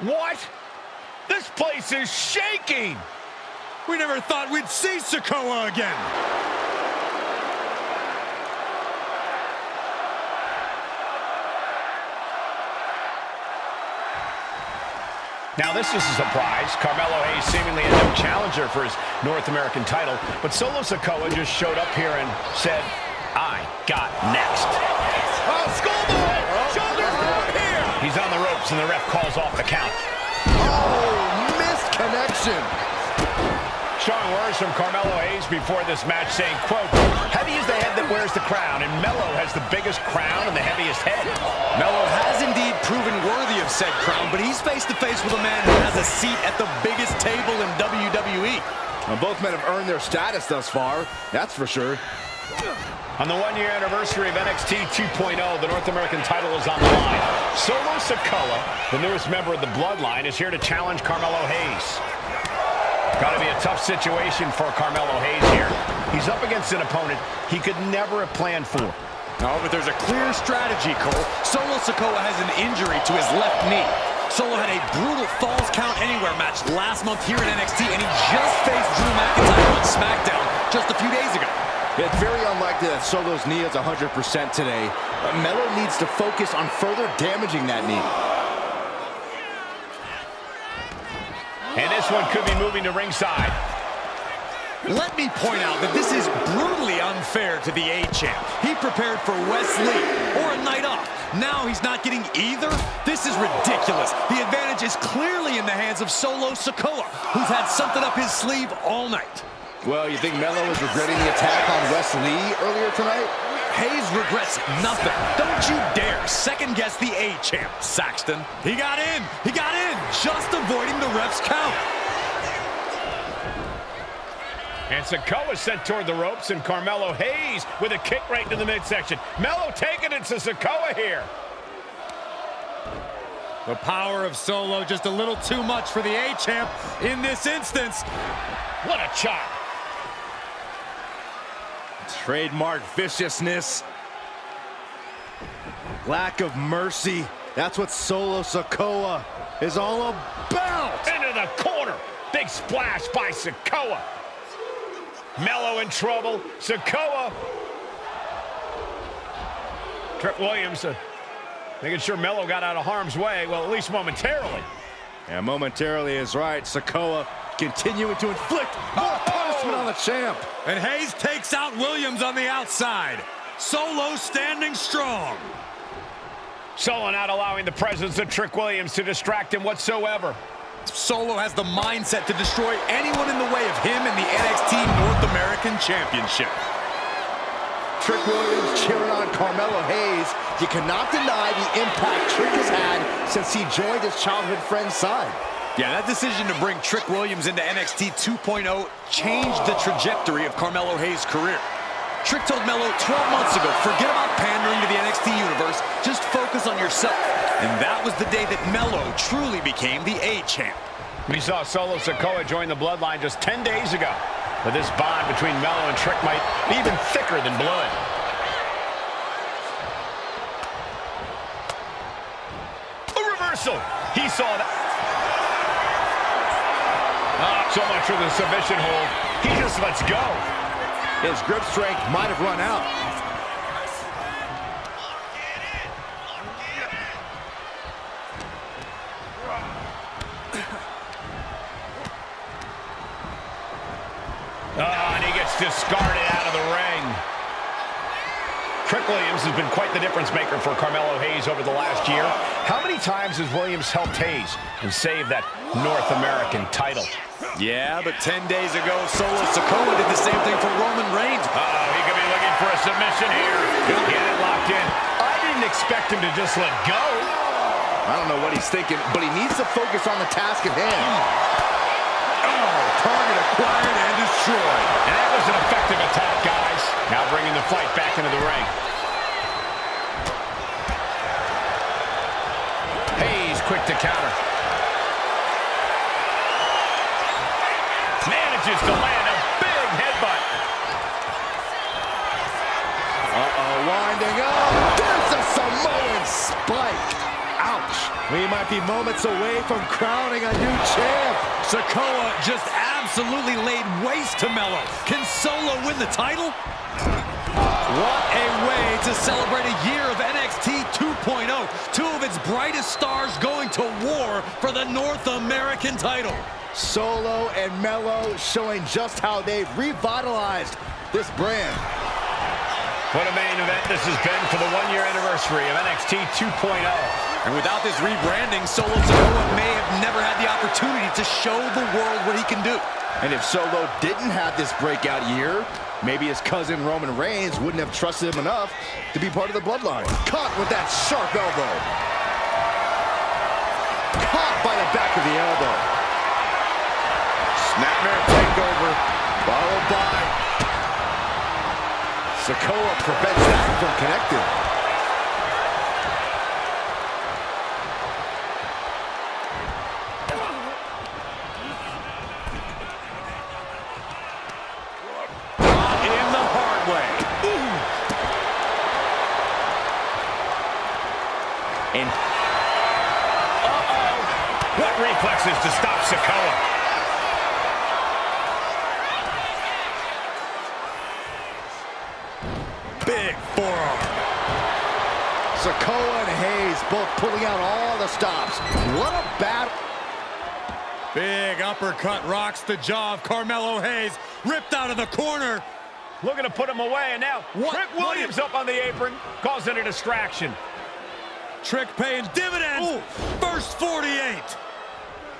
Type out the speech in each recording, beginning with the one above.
What? This place is shaking! We never thought we'd see Sikoa again. Now this is a surprise. Carmelo Hayes seemingly a new challenger for his North American title, but Solo Sikoa just showed up here and said, I got next. Oh, schoolboy! Shoulders down here! He's on the ropes and the ref calls off the count. Oh, missed connection. Strong words from Carmelo Hayes before this match saying, quote, heavy is the head that wears the crown, and Melo has the biggest crown and the heaviest head. Melo has indeed proven worthy of said crown, but he's face-to-face with a man who has a seat at the biggest table in WWE. Well, both men have earned their status thus far, that's for sure. On the one-year anniversary of Nxt 2.0, the North American title is on the line. Solo Sikoa, the newest member of the Bloodline, is here to challenge Carmelo Hayes. Got to be a tough situation for Carmelo Hayes here. He's up against an opponent he could never have planned for. No, but there's a clear strategy, Cole. Solo Sikoa has an injury to his left knee. Solo had a brutal Falls Count Anywhere match last month here at NXT, and he just faced Drew McIntyre on SmackDown just a few days ago. It's very unlikely that Solo's knee is 100% today. Melo needs to focus on further damaging that knee. And this one could be moving to ringside. Let me point out that this is brutally unfair to the A-Champ. He prepared for Wesley or a night off. Now he's not getting either? This is ridiculous. The advantage is clearly in the hands of Solo Sikoa, who's had something up his sleeve all night. Well, you think Melo is regretting the attack on Wesley earlier tonight? Hayes regrets nothing. Don't you dare second-guess the A-Champ, Saxton. He got in, just avoiding the ref's count. And Sikoa sent toward the ropes, and Carmelo Hayes with a kick right into the midsection. Melo taking it to Sikoa here. The power of Solo just a little too much for the A-Champ in this instance. What a chop. Trademark viciousness. Lack of mercy. That's what Solo Sikoa is all about. Into the corner. Big splash by Sikoa. Melo in trouble. Sikoa. Trick Williams making sure Melo got out of harm's way. Well, at least momentarily. Yeah, momentarily is right. Sikoa continuing to inflict more punishment on the champ. And Hayes takes out Williams on the outside. Solo standing strong. Solo not allowing the presence of Trick Williams to distract him whatsoever. Solo has the mindset to destroy anyone in the way of him in the NXT North American Championship. Trick Williams cheering on Carmelo Hayes. You cannot deny the impact Trick has had since he joined his childhood friend's side. Yeah, that decision to bring Trick Williams into NXT 2.0 changed the trajectory of Carmelo Hayes' career. Trick told Melo 12 months ago, forget about pandering to the NXT universe, just focus on yourself. And that was the day that Melo truly became the A-Champ. We saw Solo Sikoa join the Bloodline just 10 days ago. But this bond between Melo and Trick might be even thicker than blood. A reversal. He saw that. So much for the submission hold. He just lets go. His grip strength might have run out. And he gets discarded out of the ring. Trick Williams has been quite the difference maker for Carmelo Hayes over the last year. How many times has Williams helped Hayes and saved that North American title? Yeah, but 10 days ago, Solo Sikoa did the same thing for Roman Reigns. He could be looking for a submission here. He'll get it locked in. I didn't expect him to just let go. I don't know what he's thinking, but he needs to focus on the task at hand. Target acquired and destroyed. And that was an effective attack, guys. Now bringing the fight back into the ring. Hayes quick to counter. Manages to land a big headbutt. Winding up. There's a Samoan spike. Ouch. We might be moments away from crowning a new champ. Sikoa just absolutely laid waste to Melo. Can Solo win the title? What a way to celebrate a year of NXT 2.0. Two of its brightest stars going to war for the North American title. Solo and Melo showing just how they've revitalized this brand. What a main event this has been for the one-year anniversary of NXT 2.0. And without this rebranding, Solo Sikoa may have never had the opportunity to show the world what he can do. And if Solo didn't have this breakout year, maybe his cousin Roman Reigns wouldn't have trusted him enough to be part of the bloodline. Caught with that sharp elbow. Caught by the back of the elbow. Snapmare takeover, followed by Sikoa prevents that from connecting. In the hard way. And What reflexes to stop Sikoa? Big forearm. Sikoa and Hayes both pulling out all the stops. What a battle. Big uppercut rocks the jaw of Carmelo Hayes. Ripped out of the corner. Looking to put him away, and now What? Trick Williams up on the apron, causing a distraction. Trick paying dividends. Ooh. First 48.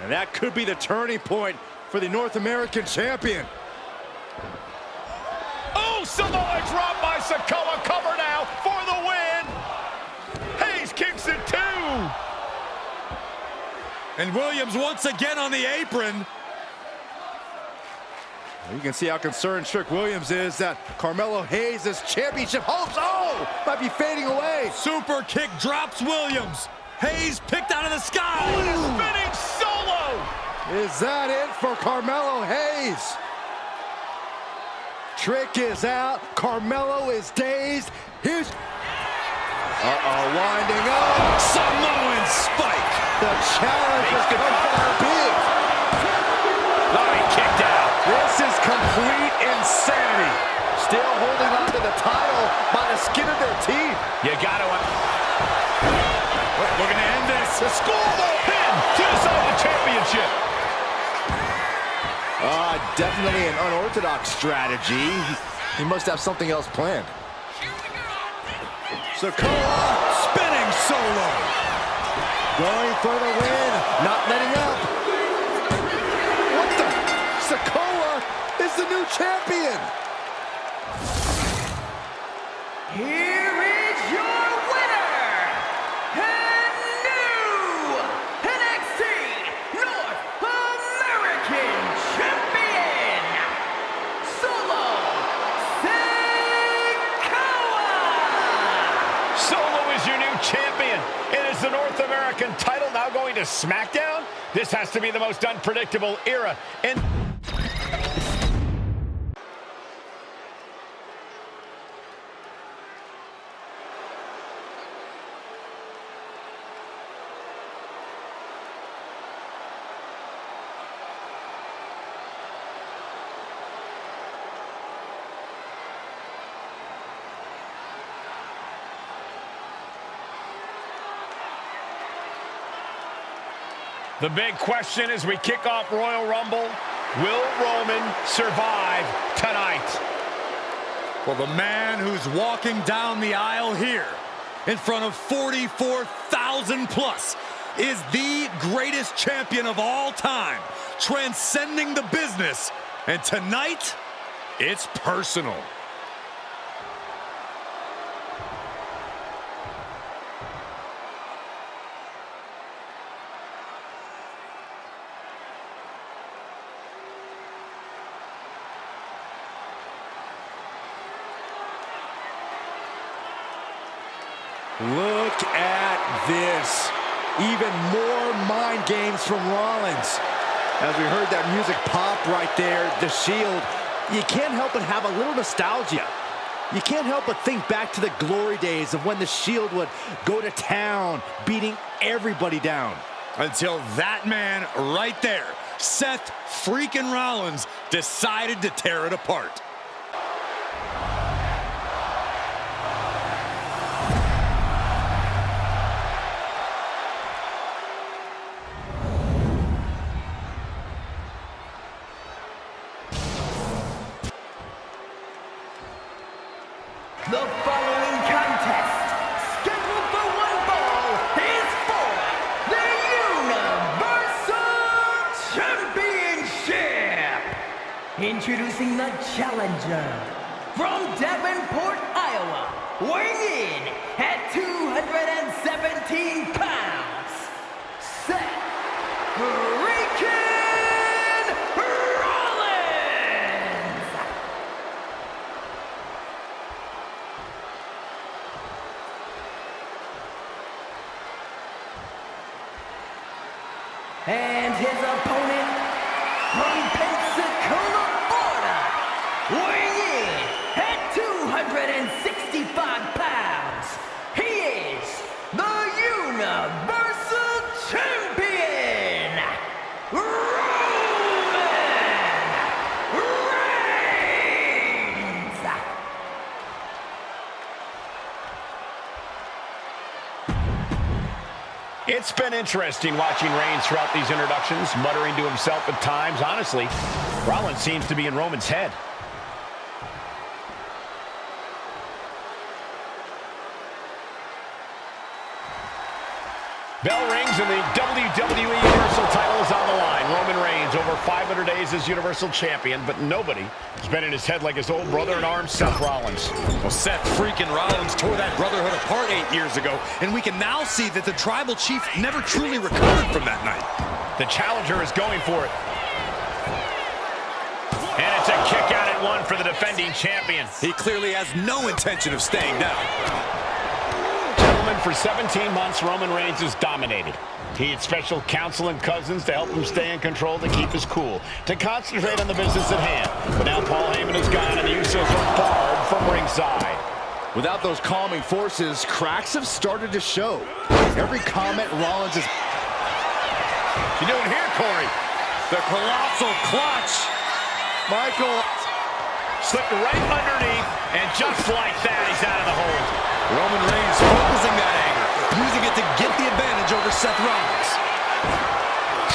And that could be the turning point for the North American champion. Oh, Samoa drop by Sikoa, cover now for the win. Hayes kicks it too. And Williams once again on the apron. You can see how concerned Trick Williams is that Carmelo Hayes' championship hopes, might be fading away. Super kick drops Williams. Hayes picked out of the sky. Spinning solo. Is that it for Carmelo Hayes? Trick is out. Carmelo is dazed. Here's... winding up. Samoan spike. The challenge is big. Larry kicked out. This is complete insanity. Still holding on to the title by the skin of their teeth. You got to... We're going to end this. The schoolboy pin to decide the championship. Definitely an unorthodox strategy. He must have something else planned. Sikoa Spinning solo. going for the win, not letting up. What the? Sikoa is the new champion. Here is your winner, and new NXT North American Champion, Solo Sikoa! Solo is your new champion. And is the North American title now going to SmackDown? This has to be the most unpredictable era in... The big question as we kick off Royal Rumble, will Roman survive tonight? Well, the man who's walking down the aisle here in front of 44,000 plus is the greatest champion of all time, transcending the business. And tonight, it's personal. Look at this. Even more mind games from Rollins. As we heard that music pop right there, the Shield, you can't help but have a little nostalgia. You can't help but think back to the glory days of when the Shield would go to town, beating everybody down. Until that man right there, Seth freaking Rollins, decided to tear it apart. The following contest, scheduled for one fall, is for the Universal Championship. Introducing the challenger from Davenport, Iowa, weighing in at 217 pounds, Seth freaking Rollins. And his opponent from Pensacola, Florida, weighing in at 265 pounds, he is the Universal Champion, Roman Reigns. It's been interesting watching Reigns throughout these introductions, muttering to himself at times. Honestly, Rollins seems to be in Roman's head. Bell rings and the WWE Universal title is on the line. Roman Reigns, over 500 days as Universal Champion, but nobody has been in his head like his old brother-in-arms, Seth Rollins. Well, Seth freaking Rollins tore that brotherhood apart 8 years ago, and we can now see that the Tribal Chief never truly recovered from that night. The challenger is going for it. And it's a kick out at one for the defending champion. He clearly has no intention of staying down. Gentlemen, for 17 months, Roman Reigns has dominated. He had special counsel and cousins to help him stay in control, to keep his cool, to concentrate on the business at hand. But now Paul Heyman is gone and the Usos are barred from ringside. Without those calming forces, cracks have started to show. Every comment Rollins is... You doing here, Corey? The colossal clutch. Michael... Slipped right underneath, and just like that, he's out of the hold. Roman Reigns focusing that anger, using it to get the advantage over Seth Rollins.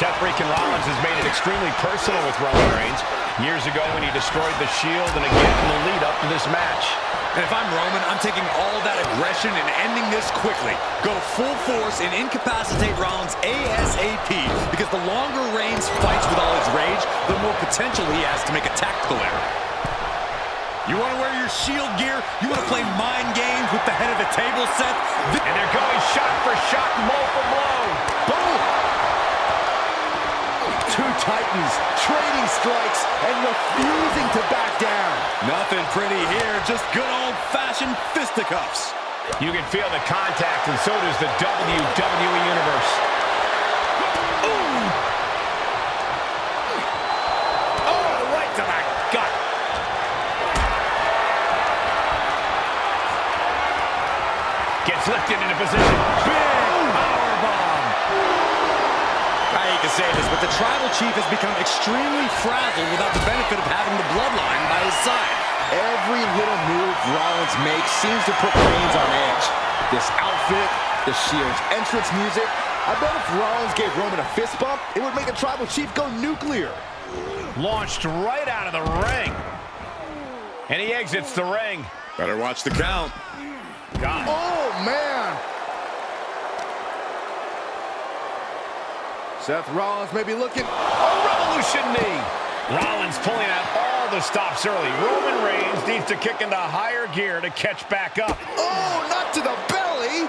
Seth freaking Rollins has made it extremely personal with Roman Reigns. Years ago when he destroyed the Shield, and again in the lead up to this match. And if I'm Roman, I'm taking all that aggression and ending this quickly. Go full force and incapacitate Rollins ASAP, because the longer Reigns fights with all his rage, the more potential he has to make a tactical error. You want to wear your Shield gear? You want to play mind games with the head of the table, Seth? And they're going shot for shot, blow for blow. Boom! Two Titans trading strikes and refusing to back down. Nothing pretty here, just good old-fashioned fisticuffs. You can feel the contact, and so does the WWE Universe. Ooh! Oh, right to the gut. Gets lifted into position. Big powerbomb. I hate to say this, but the Tribal Chief has become extremely frazzled without the benefit of having the bloodline by his side. Every little move Rollins makes seems to put Reigns on edge. This outfit, the Shield's entrance music. I bet if Rollins gave Roman a fist bump, it would make the Tribal Chief go nuclear. Launched right out of the ring. And he exits the ring. Better watch the count. God. Oh, man. Seth Rollins may be looking... A revolution knee. Rollins pulling out all the stops early. Roman Reigns needs to kick into higher gear to catch back up. Oh, not to the belly.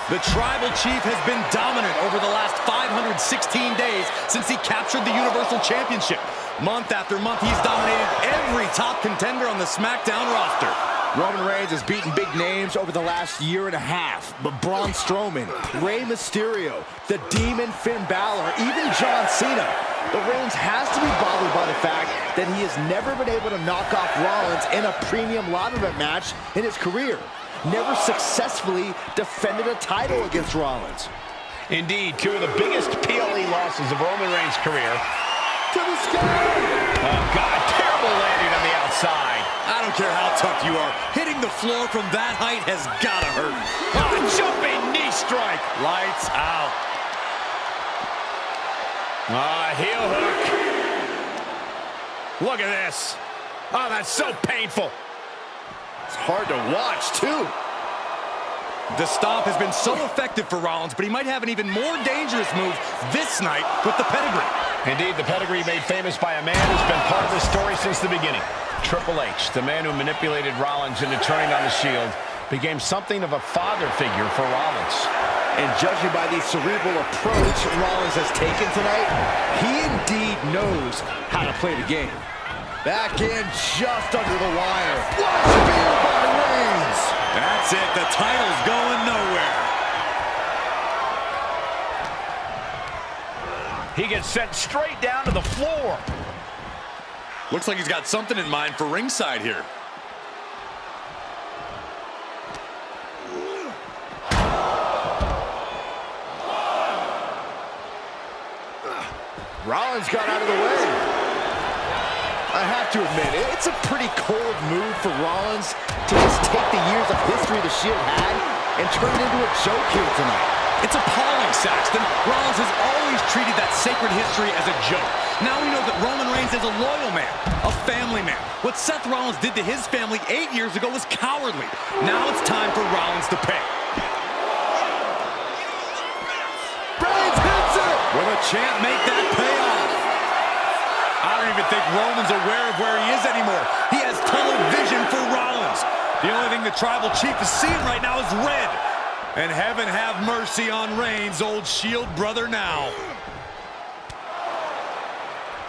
The Tribal Chief has been dominant over the last 516 days since he captured the Universal Championship. Month after month, he's dominated every top contender on the SmackDown roster. Roman Reigns has beaten big names over the last year and a half, but Braun Strowman, Rey Mysterio, the Demon Finn Balor, even John Cena. But Reigns has to be bothered by the fact that he has never been able to knock off Rollins in a premium live event match in his career. Never successfully defended a title against Rollins. Indeed, two of the biggest PLE losses of Roman Reigns' career. To the sky! Oh, God, terrible landing on the outside. I don't care how tough you are. Hitting the floor from that height has gotta hurt. Oh, jumping knee strike. Lights out. Heel hook. Look at this. Oh, that's so painful. It's hard to watch, too. The stomp has been so effective for Rollins, but he might have an even more dangerous move this night with the pedigree. Indeed, the pedigree made famous by a man who's been part of the story since the beginning. Triple H, the man who manipulated Rollins into turning on the Shield, became something of a father figure for Rollins. And judging by the cerebral approach Rollins has taken tonight, he indeed knows how to play the game. Back in just under the wire. What a spear by Reigns! That's it. The title's going nowhere. He gets sent straight down to the floor. Looks like he's got something in mind for ringside here. Rollins got out of the way. I have to admit, it's a pretty cold move for Rollins to just take the years of history the Shield had and turn it into a joke here tonight. It's appalling, Saxton. Rollins has always treated that sacred history as a joke. Now we know that Roman Reigns is a loyal man, a family man. What Seth Rollins did to his family 8 years ago was cowardly. Now it's time for Rollins to pay. Reigns hits it! Will the champ make that pay off? I don't even think Roman's aware of where he is anymore. He has tunnel vision for Rollins. The only thing the Tribal Chief is seeing right now is red. And heaven have mercy on Reigns, old Shield brother now.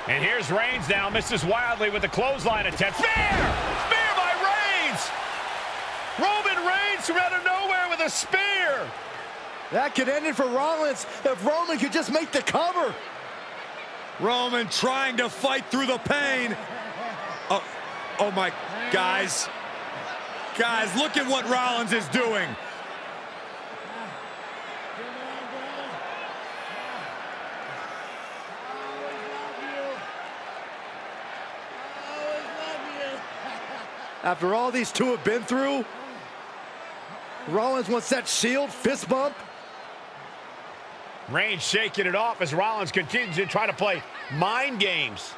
And here's Reigns now, misses wildly with the clothesline attempt. Spear! Spear by Reigns! Roman Reigns from out of nowhere with a spear! That could end it for Rollins if Roman could just make the cover. Roman trying to fight through the pain. Oh my, guys. Guys, look at what Rollins is doing. After all these two have been through, Rollins wants that Shield fist bump. Reigns shaking it off as Rollins continues to try to play mind games.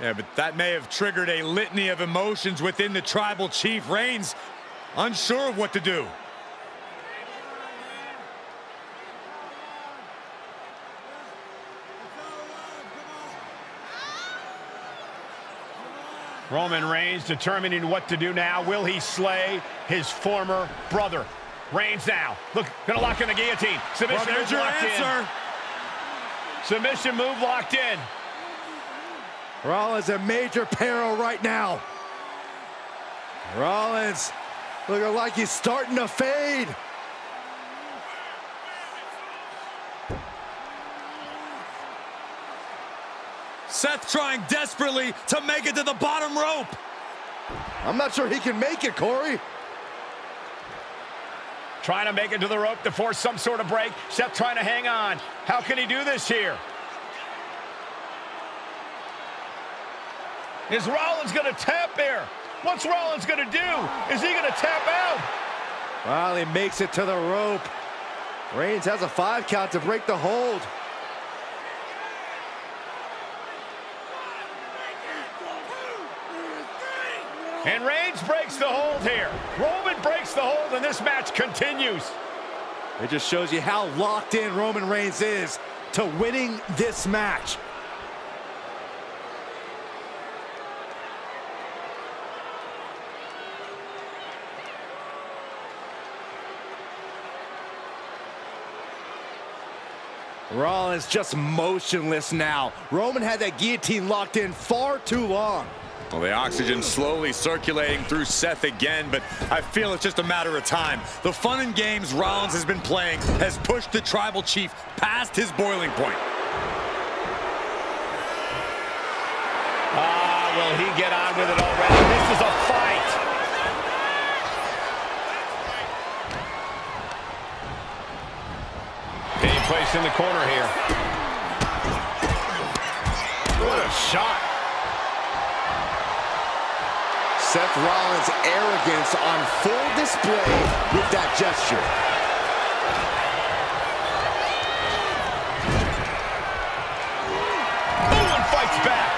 Yeah, but that may have triggered a litany of emotions within the Tribal Chief. Reigns unsure of what to do. Roman Reigns determining what to do now. Will he slay his former brother? Reigns now. Look, gonna lock in the guillotine. Submission Well, there's move your locked answer. in. Submission move locked in. Rollins in major peril right now. Rollins looking like he's starting to fade. Seth trying desperately to make it to the bottom rope. I'm not sure he can make it, Corey. Trying to make it to the rope to force some sort of break. Seth trying to hang on. How can he do this here? Is Rollins going to tap here? What's Rollins going to do? Is he going to tap out? Well, he makes it to the rope. Reigns has a 5 count to break the hold. And Reigns breaks the hold here. Roman breaks the hold, and this match continues. It just shows you how locked in Roman Reigns is to winning this match. Rollins just motionless now. Roman had that guillotine locked in far too long. Well, the oxygen slowly circulating through Seth again, but I feel it's just a matter of time. The fun and games Rollins has been playing has pushed the Tribal Chief past his boiling point. will he get on with it already? This is a fight. Being placed in the corner here. What a shot. Seth Rollins' arrogance on full display with that gesture. Owen fights back.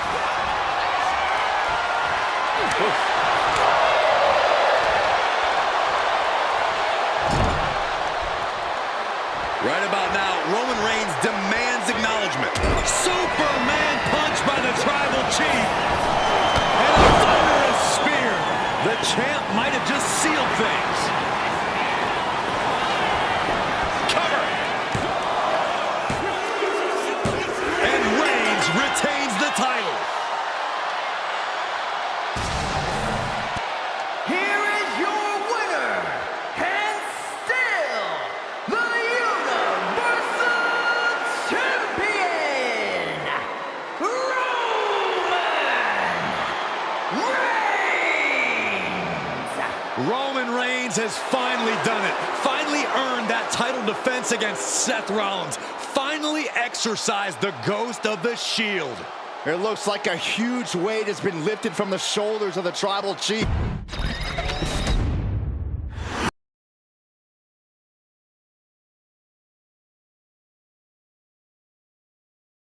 Right about now, Roman Reigns demands acknowledgement. Superman punch by the Tribal Chief. And a thunderous spear. The champ might have just sealed things. Cover. And Reigns retains the title. Here is your winner, and still the Universal Champion, Roman Reigns has finally done it. Finally earned that title defense against Seth Rollins. Finally exercised the ghost of the Shield. It looks like a huge weight has been lifted from the shoulders of the Tribal Chief.